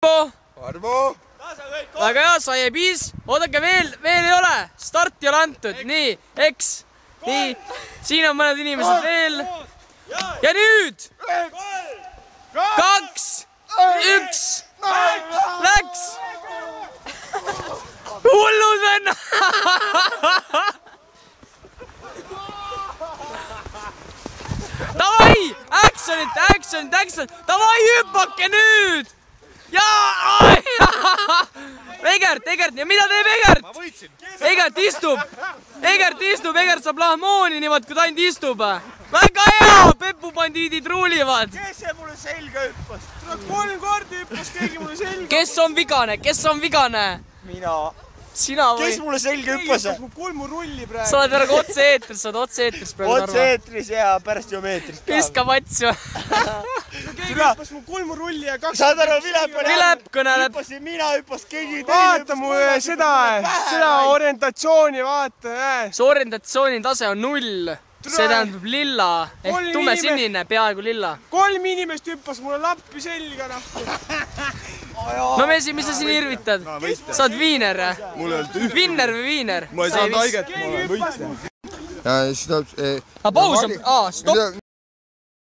Arvo! Väga hea, sai ebiis. Oodake veel ei ole. Start ei ole antud. Nii, eks. Nii, siin on mõned inimesed veel. Ja nüüd! 2, 1, läks! Hullud venna! Davai! Actionit! Davai, hüppake nüüd! Jaa! Egert! Ja mida teeb Egert? Ma võitsin! Egert istub, Egert saab lahmooni niimoodi, kui ta ainult istub. Väga hea! Pepubandiidid ruulivad! Kes see mulle selga hüppas? 3 korda hüppas keegi mulle selga! Kes on vigane? Mina! Sina või? Kes mulle selga hüppas? Mu kulmurulli praegu. Sa oled praegu otse-eetris praegu. Otse-eetris ja pärast geomeetris. Viska patsu. Keegi hüppas mu kulmurulli ja 2... Saad aru, Vilep kõneleb. Hüppasin mina, hüppas keegi teine. Vaata mu seda orientatsiooni, vaata. See orientatsiooni tase on 0. See tähendab lilla. Ehk tumesinine, peaaegu lilla. 3 inimest hüppas mulle lappi selga. No Mesi, mis sa siin irvitad? Sa oled viiner? Vinner või viiner? Ma ei saanud haiget, ma olen võitsin. Ja siis tuleb... Paus on... Stopp!